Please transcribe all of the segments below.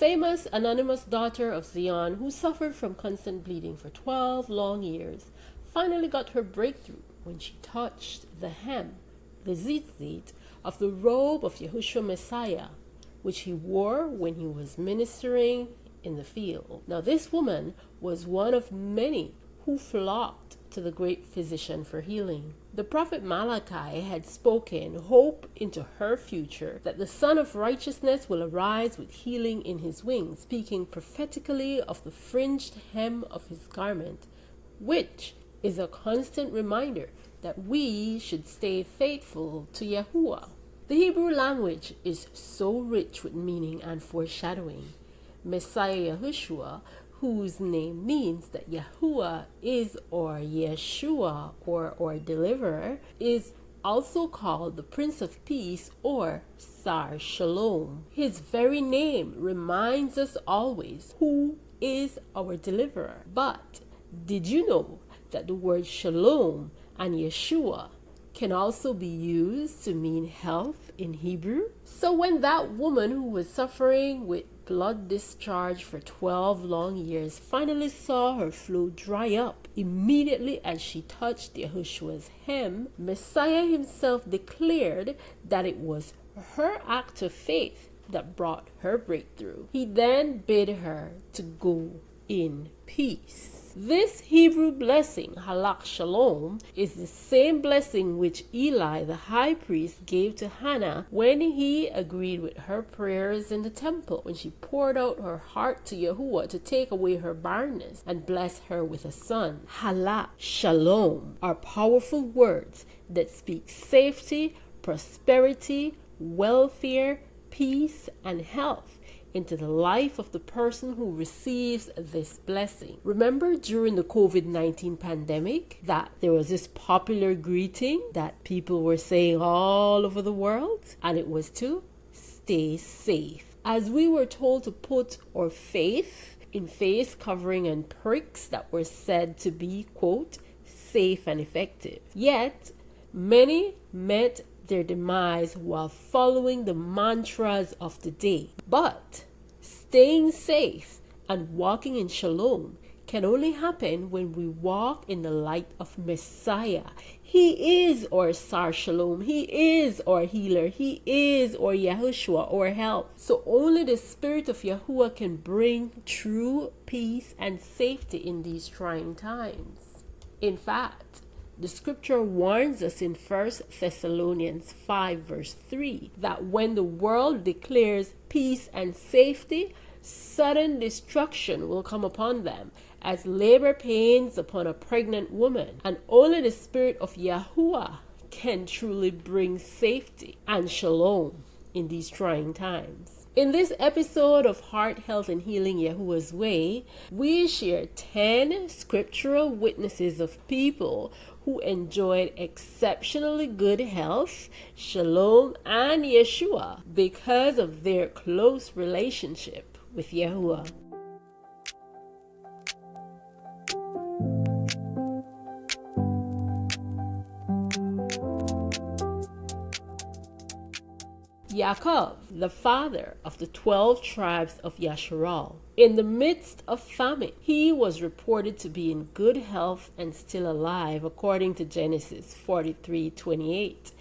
famous anonymous daughter of Zion, who suffered from constant bleeding for 12 long years, finally got her breakthrough when she touched the hem, the tzitzit, of the robe of YAHUSHUAH Messiah, which he wore when he was ministering in the field. Now this woman was one of many who flocked to the great physician for healing. The prophet Malachi had spoken hope into her future, that the Son of Righteousness will arise with healing in his wings, speaking prophetically of the fringed hem of his garment, which is a constant reminder that we should stay faithful to Yahuwah. The Hebrew language is so rich with meaning and foreshadowing. Messiah YAHUSHUAH, whose name means that Yahuwah is or Yeshua or deliverer, is also called the Prince of Peace or Sar Shalom. His very name reminds us always who is our deliverer. But did you know that the word Shalom and Yeshua can also be used to mean health in Hebrew? So when that woman who was suffering with blood discharge for 12 long years finally saw her flow dry up immediately as she touched Yahushua's hem, Messiah himself declared that it was her act of faith that brought her breakthrough. He then bid her to go in peace. This Hebrew blessing, Halak Shalom, is the same blessing which Eli the high priest gave to Hannah when he agreed with her prayers in the temple, when she poured out her heart to Yahuwah to take away her barrenness and bless her with a son. Halak Shalom are powerful words that speak safety, prosperity, welfare, peace, and health into the life of the person who receives this blessing. Remember during the COVID-19 pandemic that there was this popular greeting that people were saying all over the world, and it was to stay safe. As we were told to put our faith in face covering and pricks that were said to be, quote, safe and effective. Yet, many met their demise while following the mantras of the day. But staying safe and walking in shalom can only happen when we walk in the light of Messiah. He is our Sar Shalom. He is our healer. He is our YAHUSHUAH, our help. So only the Spirit of Yahuwah can bring true peace and safety in these trying times. In fact, the scripture warns us in 1 Thessalonians 5 verse 3 that when the world declares peace and safety, sudden destruction will come upon them as labor pains upon a pregnant woman. And only the Spirit of Yahuwah can truly bring safety and shalom in these trying times. In this episode of Heart, Health, and Healing Yahuwah's Way, we share 10 scriptural witnesses of people who enjoyed exceptionally good health, shalom, and Yeshua because of their close relationship with Yahuwah. Yaakov, the father of the 12 tribes of Yasharal. In the midst of famine, he was reported to be in good health and still alive, according to Genesis 43:28.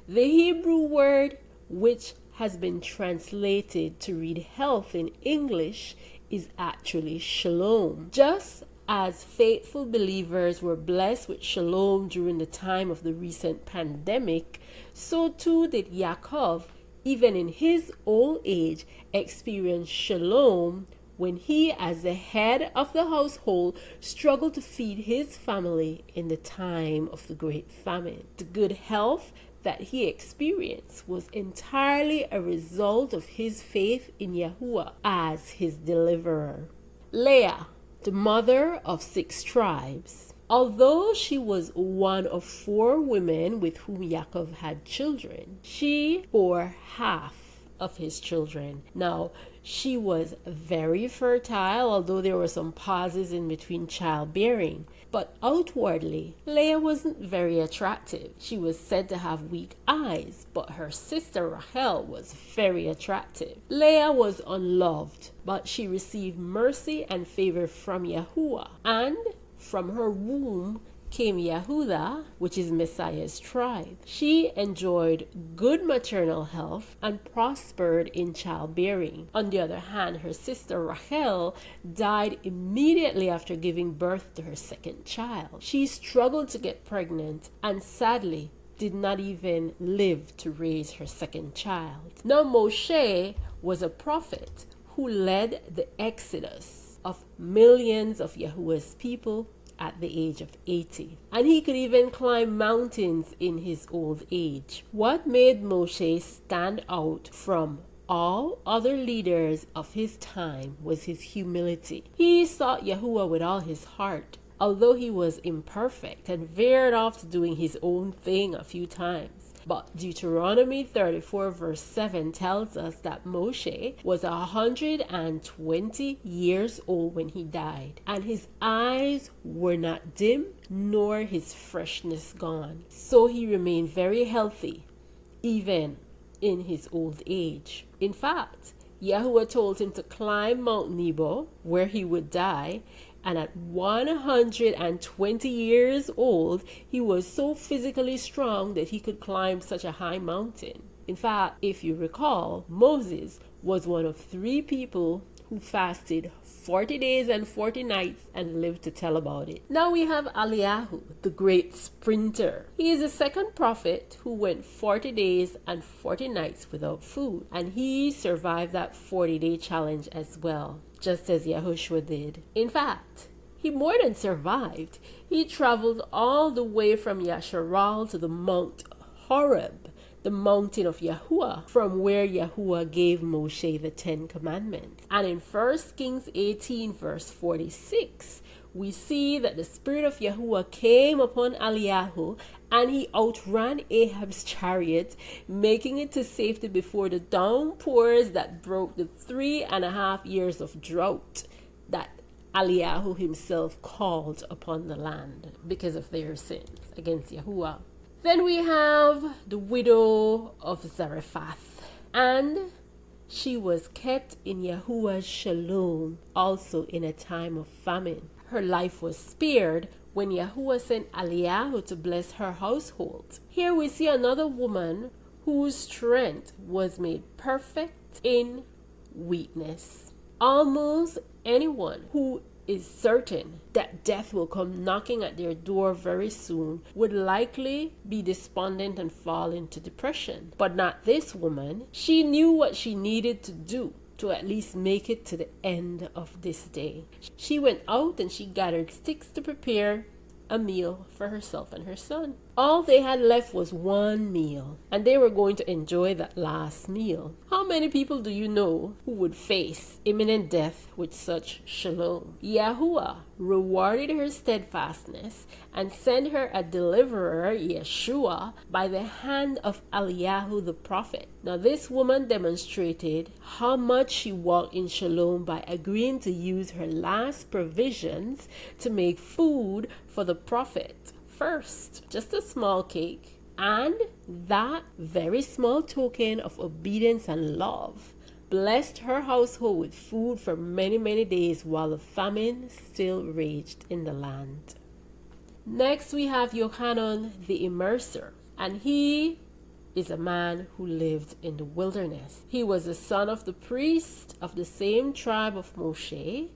The Hebrew word, which has been translated to read health in English, is actually shalom. Just as faithful believers were blessed with shalom during the time of the recent pandemic, so too did Yaakov, even in his old age, experience shalom when he, as the head of the household, struggled to feed his family in the time of the great famine. The good health that he experienced was entirely a result of his faith in Yahuwah as his deliverer. Leah, the mother of 6 tribes. Although she was one of 4 women with whom Yaakov had children, she bore half of his children. Now, she was very fertile, although there were some pauses in between childbearing. But outwardly, Leah wasn't very attractive. She was said to have weak eyes, but her sister Rachel was very attractive. Leah was unloved, but she received mercy and favor from YAHUAH, and from her womb came Yehudah, which is Messiah's tribe. She enjoyed good maternal health and prospered in childbearing. On the other hand, her sister Rachel died immediately after giving birth to her second child. She struggled to get pregnant and sadly did not even live to raise her second child. Now Moshe was a prophet who led the exodus of millions of Yahuwah's people at the age of 80. And he could even climb mountains in his old age. What made Moshe stand out from all other leaders of his time was his humility. He sought Yahuwah with all his heart, although he was imperfect and veered off to doing his own thing a few times. But Deuteronomy 34 verse 7 tells us that Moshe was 120 years old when he died, and his eyes were not dim, nor his freshness gone. So he remained very healthy, even in his old age. In fact, Yahuwah told him to climb Mount Nebo, where he would die, and at 120 years old, he was so physically strong that he could climb such a high mountain. In fact, if you recall, Moses was one of 3 people who fasted 40 days and 40 nights and lived to tell about it. Now we have Eliyahu, the great sprinter. He is the second prophet who went 40 days and 40 nights without food, and he survived that 40-day challenge as well, just as YAHSHUAH did. In fact, he more than survived. He traveled all the way from Yasharal to the Mount Horeb, the mountain of YAHUAH, from where YAHUAH gave Moshe the 10 commandments. And in 1 Kings 18 verse 46, we see that the spirit of YAHUAH came upon Eliyahu, and he outran Ahab's chariot, making it to safety before the downpours that broke the 3.5 years of drought that Eliyahu himself called upon the land because of their sins against YAHUAH. Then we have the widow of Zarephath, and she was kept in YAHUAH's Shalum, also in a time of famine. Her life was spared when YAHUAH sent Eliyahu to bless her household. Here we see another woman whose strength was made perfect in weakness. Almost anyone who is certain that death will come knocking at their door very soon would likely be despondent and fall into depression. But not this woman. She knew what she needed to do to at least make it to the end of this day. She went out and she gathered sticks to prepare a meal for herself and her son. All they had left was one meal, and they were going to enjoy that last meal. How many people do you know who would face imminent death with such shalom? YAHUAH rewarded her steadfastness and sent her a deliverer, Yeshua, by the hand of Eliyahu the prophet. Now this woman demonstrated how much she walked in shalom by agreeing to use her last provisions to make food for the prophet. First, just a small cake, and that very small token of obedience and love blessed her household with food for many, many days while the famine still raged in the land. Next, we have Yohanan the Immerser, and he is a man who lived in the wilderness. He was the son of the priest of the same tribe of Moshe,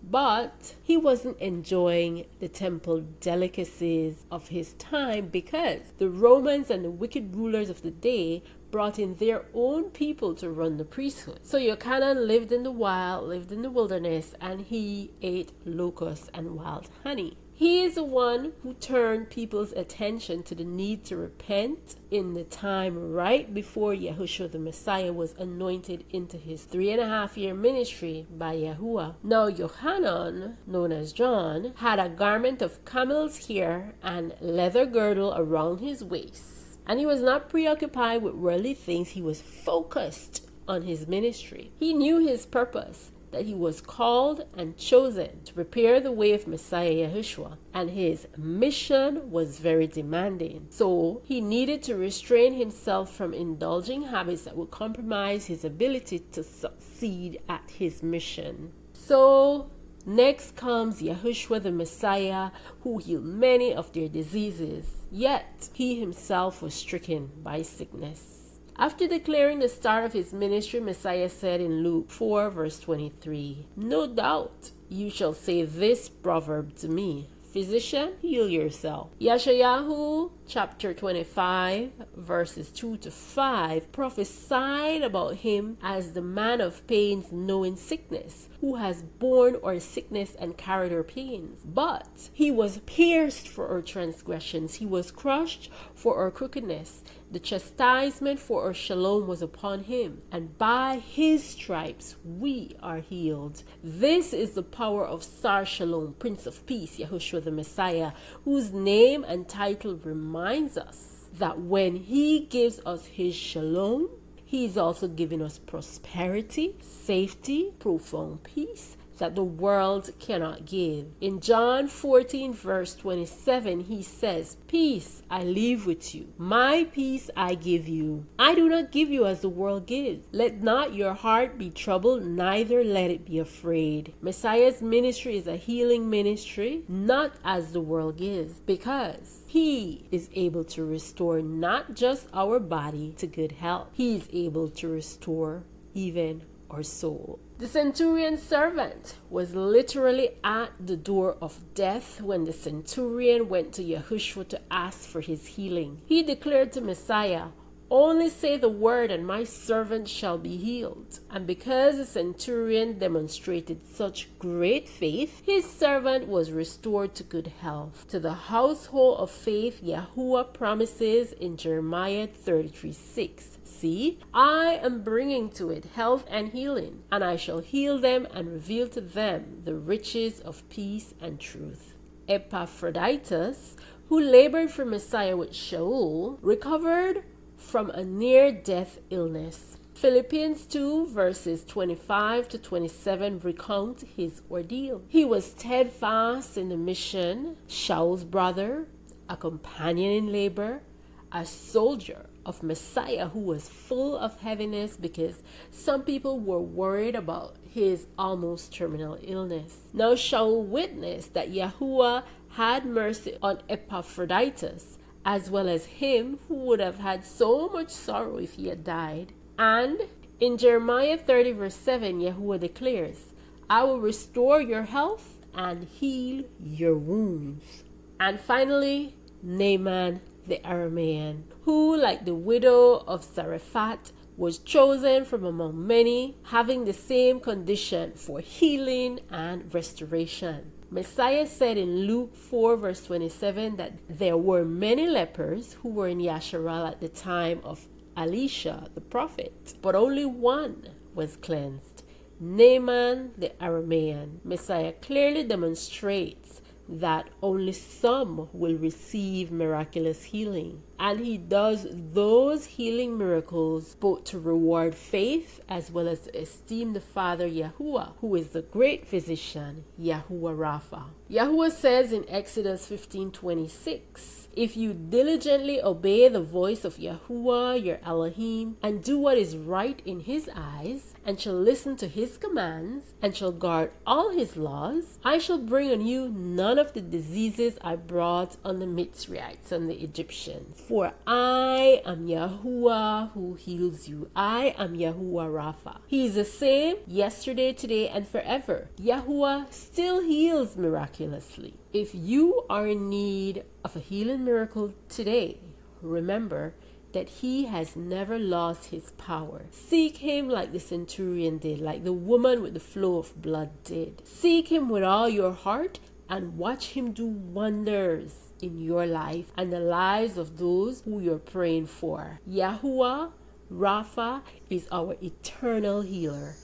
but he wasn't enjoying the temple delicacies of his time because the Romans and the wicked rulers of the day brought in their own people to run the priesthood. So Yochanan lived in the wild, lived in the wilderness, and he ate locusts and wild honey. He is the one who turned people's attention to the need to repent in the time right before YAHSHUAH the Messiah was anointed into his 3.5-year ministry by YAHUAH. Now Yohanan, known as John, had a garment of camel's hair and leather girdle around his waist. And he was not preoccupied with worldly things. He was focused on his ministry. He knew his purpose, that he was called and chosen to prepare the way of Messiah YAHUSHUAH, and his mission was very demanding. So he needed to restrain himself from indulging habits that would compromise his ability to succeed at his mission. So next comes YAHUSHUAH the Messiah, who healed many of their diseases, yet he himself was stricken by sickness. After declaring the start of his ministry, Messiah said in Luke 4 verse 23, "No doubt you shall say this proverb to me, Physician, heal yourself." Yeshayahu chapter 25 verses 2 to 5 prophesied about him as the man of pains, knowing sickness, who has borne our sickness and carried our pains. But he was pierced for our transgressions, he was crushed for our crookedness. The chastisement for our shalom was upon him, and by his stripes we are healed. This is the power of Sar Shalom, Prince of Peace, YAHUSHUAH the Messiah, whose name and title reminds us that when he gives us his shalom, he is also giving us prosperity, safety, profound peace that the world cannot give. In John 14 verse 27, he says, "Peace I leave with you, my peace I give you. I do not give you as the world gives. Let not your heart be troubled, neither let it be afraid." Messiah's ministry is a healing ministry, not as the world gives, because he is able to restore not just our body to good health. He is able to restore even our soul. The centurion's servant was literally at the door of death when the centurion went to YAHUSHUAH to ask for his healing. He declared to Messiah, "Only say the word and my servant shall be healed." And because the centurion demonstrated such great faith, his servant was restored to good health. To the household of faith, YAHUAH promises in Jeremiah 33:6, "See, I am bringing to it health and healing, and I shall heal them and reveal to them the riches of peace and truth." Epaphroditus, who labored for Messiah with Shaul, recovered from a near-death illness. Philippians 2 verses 25 to 27 recount his ordeal. He was steadfast in the mission, Shaul's brother, a companion in labor, a soldier of Messiah who was full of heaviness because some people were worried about his almost terminal illness. Now Shaul witnessed that YAHUAH had mercy on Epaphroditus, as well as him who would have had so much sorrow if he had died. And in Jeremiah 30 verse 7, YAHUAH declares, "I will restore your health and heal your wounds." And finally, Naaman the Aramean, who, like the widow of Zarephath, was chosen from among many, having the same condition for healing and restoration. Messiah said in Luke 4 verse 27 that there were many lepers who were in Yasharal at the time of Elisha the prophet, but only one was cleansed, Naaman the Aramean. Messiah clearly demonstrates that only some will receive miraculous healing. And he does those healing miracles both to reward faith as well as to esteem the Father YAHUAH, who is the great physician, YAHUAH Raphah. YAHUAH says in Exodus 15:26, "If you diligently obey the voice of YAHUAH your Elohim, and do what is right in his eyes, and shall listen to his commands, and shall guard all his laws, I shall bring on you none of the diseases I brought on the Mitzrites and the Egyptians. For I am YAHUAH who heals you. I am YAHUAH Raphah." He is the same yesterday, today, and forever. YAHUAH still heals miraculously. If you are in need of a healing miracle today, remember that he has never lost his power. Seek him like the centurion did, like the woman with the flow of blood did. Seek him with all your heart and watch him do wonders in your life and the lives of those who you're praying for. YAHUAH Raphah is our eternal healer.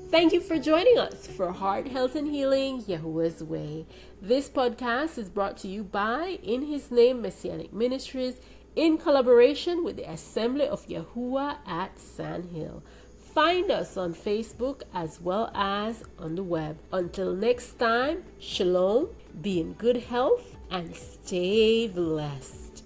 Thank you for joining us for Heart, Health, and Healing, Yahuwah's Way. This podcast is brought to you by In His Name Messianic Ministries in collaboration with the Assembly of Yahuwah at Sand Hill. Find us on Facebook as well as on the web. Until next time, Shalom, be in good health, and stay blessed.